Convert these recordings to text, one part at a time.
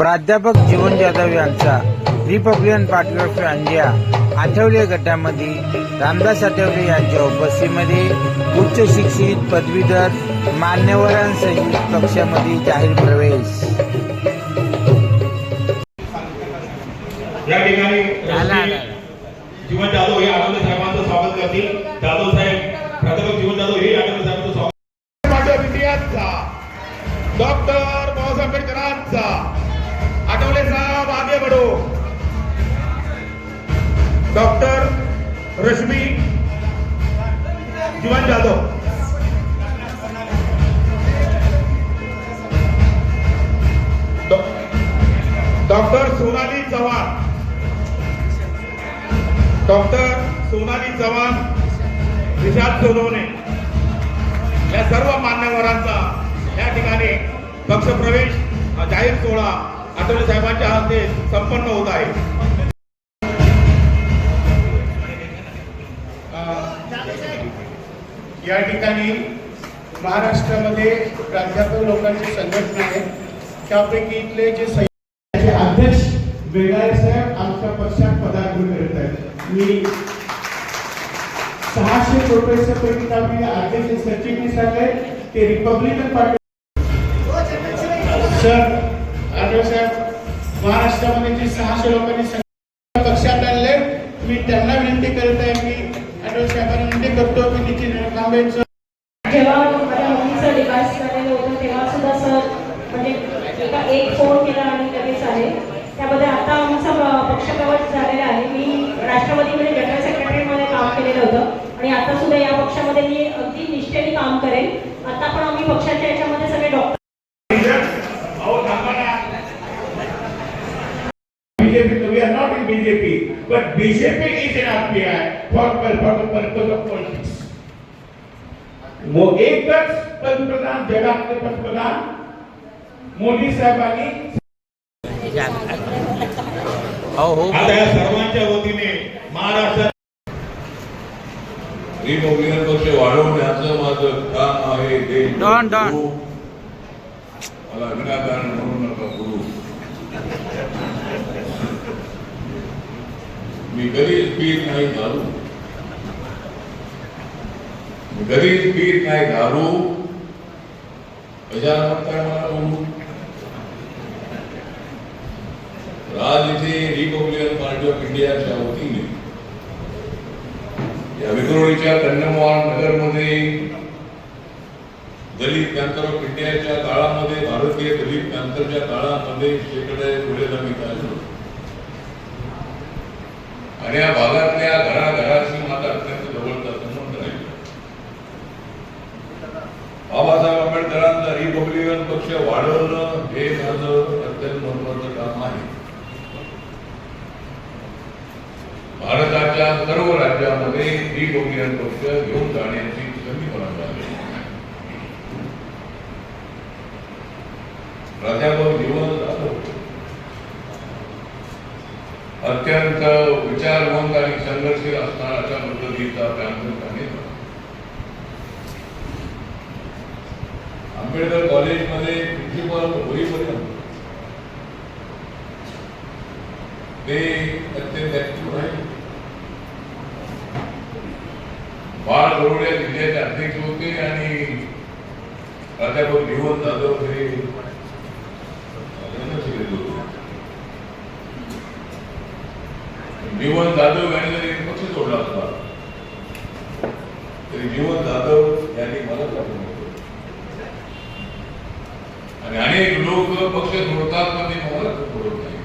प्राध्यापक जीवन जाधव यांचा Republican party of India Athawale गटामध्ये रामदास आठवले यांच्या उपस्थितीमध्ये उच्च शिक्षित पदवीधर मान्यवरांसहित पक्षामध्ये जाहीर प्रवेश। या ठिकाणी जीवन जाधव हे आठवले साहेबांचं स्वागत करतील। जाधव साहेब, प्राध्यापक जीवन जाधव हे आठवले साहेबांचं स्वागत। डॉक्टर बाबासाहेब आंबेडकरांचा आठवले साहब आगे बढ़ो। डॉक्टर रश्मी जीवन जाधव, डॉक्टर सोनाली चव्हाण, डॉक्टर सोनाली चव्हाण, विशाल सोनवणे या सर्व मान्यवरांचा या ठिकाणी पक्ष प्रवेश जाहीर सोहळा आठवले साहेबांच्या हस्ते संपन्न होत आहे। या ठिकाणी महाराष्ट्रामध्ये प्राध्यापक लोकांची संघटना आहे, त्यापैकी इथले जे अध्यक्ष वेगाळे साहेब आमच्या पक्षात पदार्पण करत आहेत। मी 600 प्रोफेसरपैकी आम्ही अध्यक्ष सरचिटणीस आहे ते रिपब्लिकन पार्टी। सर आठवले साहेब महाराष्ट्रामध्ये जे 600 लोकांनी पक्षात आणले, मी त्यांना विनंती करत आहे की आठवले साहेबांना विनंती करतो की नितीन कांबळेंचं जेव्हा माझ्या मुलीचं डिवाइस झालेलं होतं तेव्हा सुद्धा सर म्हणजे एक फोन केला आणि लगेच आले। त्यामध्ये आता आमचा पक्ष प्रवेश झालेला आहे। मी राष्ट्रवादीमध्ये जनरल सेक्रेटरीमध्ये काम केलेलं होतं आणि आता सुद्धा या पक्षामध्ये मी अगदी निष्ठेने काम करेन। आता पण आम्ही पक्षाच्या याच्यामध्ये सगळे doctor we are not in BJP, but BJP is in RPI for purpose of politics. वो एकच पंतप्रधान जगातले पंतप्रधान मोदी साहेबांनी आता या सर्वांच्या वतीने महाराष्ट्रात रिपब्लिकन पक्ष वाढवण्याचं माझं काम आहे। मला विनाकारण म्हणू नका गुरु। मी कधीच पीत नाही दारू, कधीच पीत नाही दारू। कशाला म्हणताय मला बोलू? आज इथे रिपब्लिकन पार्टी ऑफ इंडियाच्या वतीने या विक्रोळीच्या कन्नमवाल नगरमध्ये दलित पॅंथर ऑफ इंडियाच्या काळामध्ये, भारतीय दलित पॅंथरच्या काळामध्ये शेकडे पुढे आम्ही काढलो आणि या भागातल्या घराघराशी माझा अत्यंत जवळचा संबंध राहिला। बाबासाहेब आंबेडकरांचा रिपब्लिकन पक्ष वाढवणं हे माझं अत्यंत महत्वाचं काम आहे। भारताच्या सर्व राज्यामध्ये रिपब्लिकन पक्ष घेऊन जाण्याची संधी मला मिळाली। प्राध्यापक जीवन जाधव अत्यंत विचारवंत आणि संघर्षशील असणारा अशा पद्धतीचा पॅम्पलेट नेता। आंबेडकर कॉलेजमध्ये प्रिन्सिपल होईपर्यंत ते अत्यंत ऍक्टिव्ह राहिले। बाळ गरुडे जिल्ह्याचे अध्यक्ष होते आणि प्राध्यापक जीवन जाधव हे जीवन जाधव यांनी जरी पक्ष सोडला असता तरी जीवन जाधव यांनी मला पाठवलं आणि अनेक लोक पक्ष सोडतात पण ते मला सोडत नाही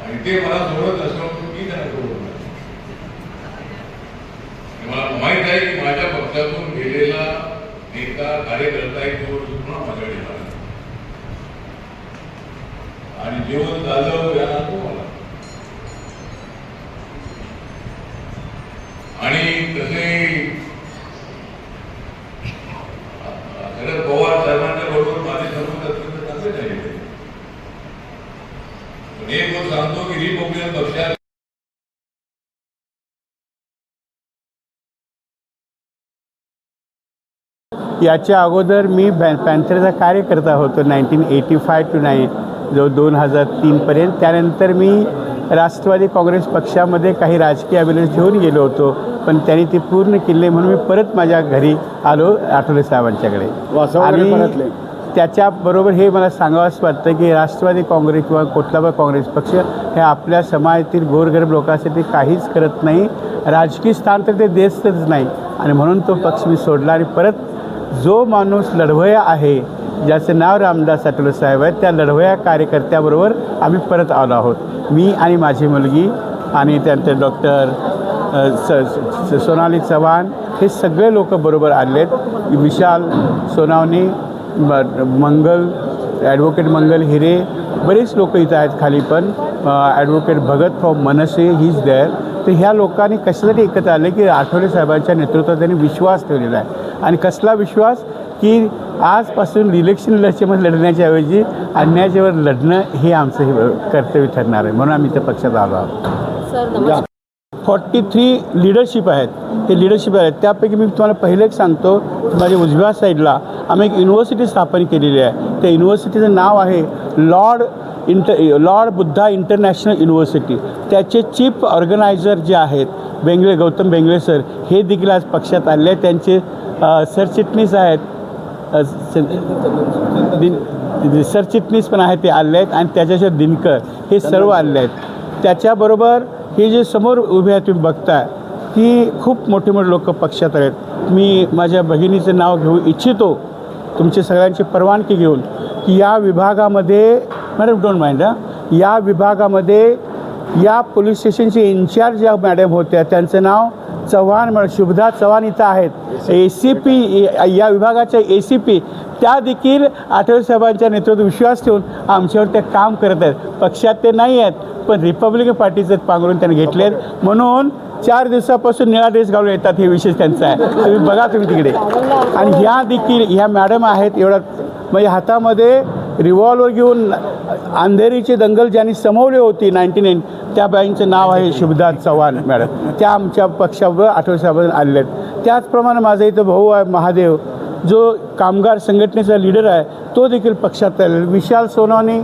आणि ते मला सोडत असल्यामुळे मी त्यांना सोडत नाही। मला माहित आहे की माझ्या पक्षातून गेलेला नेता कार्यकर्ता एक पुन्हा माझ्याकडे आला आणि जीवन जाधव यांना तो मला आणि तसे शरद पवार साहेबांच्या बरोबर माझे संबंध अत्यंत चांगले झाले। पण एक गोष्ट सांगतो की रिपब्लिकन पक्षात याच्या अगोदर मी पॅन्थरचा कार्यकर्ता होतो 1985 to 2003पर्यंत. त्यानंतर मी राष्ट्रवादी काँग्रेस पक्षामध्ये काही राजकीय अभिलाष घेऊन गेलो होतो, पण त्यांनी ते पूर्ण केले म्हणून मी परत माझ्या घरी आलो आठवले साहेबांच्याकडे. आणि त्याच्याबरोबर हे मला सांगावंसं वाटतं की राष्ट्रवादी काँग्रेस किंवा कुठला काँग्रेस पक्ष हे आपल्या समाजातील गोरगरीब लोकांसाठी काहीच करत नाही, राजकीय स्थान तर ते देतच नाही. आणि म्हणून तो पक्ष मी सोडला आणि परत जो माणूस लढवया आहे, ज्याचं नाव रामदास आठवले साहेब आहे, त्या लढवया कार्यकर्त्याबरोबर आम्ही परत आलो आहोत. मी आणि माझी मुलगी आणि त्यानंतर डॉक्टर सोनाली चव्हाण हे सगळे लोक बरोबर आले आहेत. विशाल सोनावणे, मंगल, ॲडव्होकेट मंगल हिरे, बरेच लोक इथं आहेत खाली. पण advocate Bhagat from Manse he is there. तर ह्या लोकांनी कशासाठी एकत्र आले की आठवले साहेबांच्या नेतृत्वात त्यांनी विश्वास ठेवलेला आहे. आणि कसला विश्वास की आजपासून इलेक्शन लढण्याच्या ऐवजी अन्यायाच्यावर लढणं हे आमचं हे कर्तव्य ठरणार आहे. म्हणून आम्ही त्या पक्षात आलो आहोत. 43 लिडरशिप आहेत, ते लिडरशिप आहेत. त्यापैकी मी तुम्हाला पहिलं एक सांगतो, माझ्या उजव्या साईडला आम्ही एक युनिव्हर्सिटी स्थापन केलेली आहे. त्या युनिव्हर्सिटीचं नाव आहे लॉर्ड बुद्धा इंटरनॅशनल युनिव्हर्सिटी. त्याचे चीफ ऑर्गनायझर जे आहेत गौतम बेंगळे सर, हे देखील आज पक्षात आले आहेत. त्यांचे सरचिटणीस आहेत, सरचिटणीस पण आहेत, ते आले आहेत. आणि त्याच्याशिवाय दिनकर हे सर्व आले आहेत. त्याच्याबरोबर हे जे समोर उभे आहेत तुम्ही बघताय की खूप मोठे मोठे लोक पक्षात आहेत. मी माझ्या भगिनीचं नाव घेऊ इच्छितो तुमची सगळ्यांची परवानगी घेऊन की या विभागामध्ये, मॅडम डोंट माइंड, या विभागामध्ये या पोलीस स्टेशनचे इन्चार्ज ज्या मॅडम होत्या त्यांचं नाव चव्हाण, मॅडम शुभदा चव्हाण इथं आहेत. ACP या विभागाच्या ACP त्या देखील आठवले साहेबांच्या नेतृत्वात विश्वास ठेवून आमच्यावर ते काम करत आहेत. पक्षात ते नाही आहेत, पण रिपब्लिकन पार्टीचं पांघरून त्यांनी घेतले आहेत. म्हणून 4 दिवसापासून निळा ड्रेस घालून येतात, हे विशेष त्यांचं आहे. तुम्ही बघा तुम्ही तिकडे. आणि ह्या देखील ह्या मॅडम आहेत एवढा, म्हणजे हातामध्ये रिव्हॉल्वर घेऊन अंधेरीचे दंगल ज्यांनी समवली होती 99, त्या बाईंचं नाव आहे शुभदा चव्हाण मॅडम. त्या आमच्या पक्षावर आठवले साहेबांना आलेले आहेत. त्याचप्रमाणे माझा इथं भाऊ आहे महादेव, जो कामगार संघटनेचा लीडर आहे, तो देखील पक्षात आलेला. विशाल सोनावणे,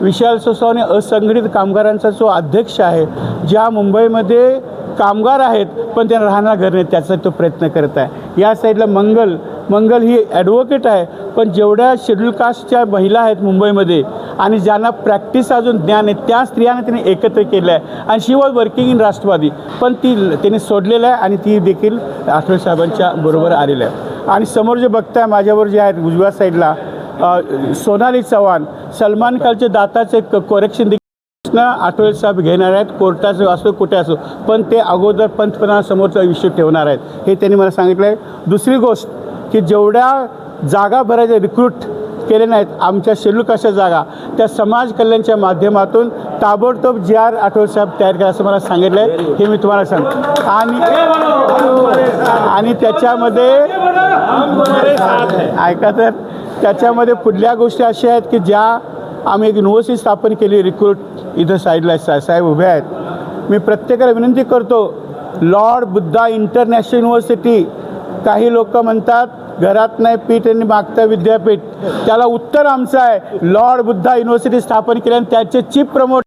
विशाल ससाने असंघटित कामगारांचा जो अध्यक्ष आहे, ज्या मुंबईमध्ये कामगार आहेत पण त्यांना राहणार घर नाही, त्याचा तो प्रयत्न करत आहे. या साईडला मंगल ही ॲडव्होकेट आहे, पण जेवढ्या शेड्यूल कास्टच्या महिला आहेत मुंबईमध्ये आणि ज्यांना प्रॅक्टिस अजून ज्ञान आहे, त्या स्त्रियांना त्यांनी एकत्र केलं आहे. आणि शी वॉज वर्किंग इन राष्ट्रवादी, पण त्यांनी सोडलेलं आहे आणि ती देखील आठवले साहेबांच्या बरोबर आलेलं आहे. आणि समोर जे बघताय माझ्यावर जे आहेत उजव्या साईडला सोनाली चव्हाण, सलमान खानचे दाताचे कोरेक्शन आठवले साहेब घेणार आहेत, कोर्टाचं असो कुठे असो, पण ते अगोदर पंतप्रधानासमोरचा इश्यू ठेवणार आहेत, हे त्यांनी मला सांगितलं आहे. दुसरी गोष्ट की जेवढ्या जागा भरायच्या रिक्रूट केले नाहीत आमच्या शेड्यूल कास्टच्या जागा, त्या समाज कल्याणच्या माध्यमातून ताबडतोब JR आठवले साहेब तयार करा असं मला सांगितलं आहे. हे मी तुम्हाला सांगतो. आणि त्याच्यामध्ये ऐका तर त्याच्यामध्ये पुढल्या गोष्टी अशा आहेत की ज्या आम्ही एक युनिव्हर्सिटी स्थापन केली रिक्रूट, इथं साईडला साहेब उभे आहेत. मी प्रत्येकाला विनंती करतो, लॉर्ड बुद्धा इंटरनॅशनल युनिव्हर्सिटी. काही लोक म्हणतात घरात नाही पीठ आणि मागता विद्यापीठ, त्याला उत्तर आमचं आहे. लॉर्ड बुद्धा युनिव्हर्सिटी स्थापन केली आणि त्याचे चीफ प्रमोट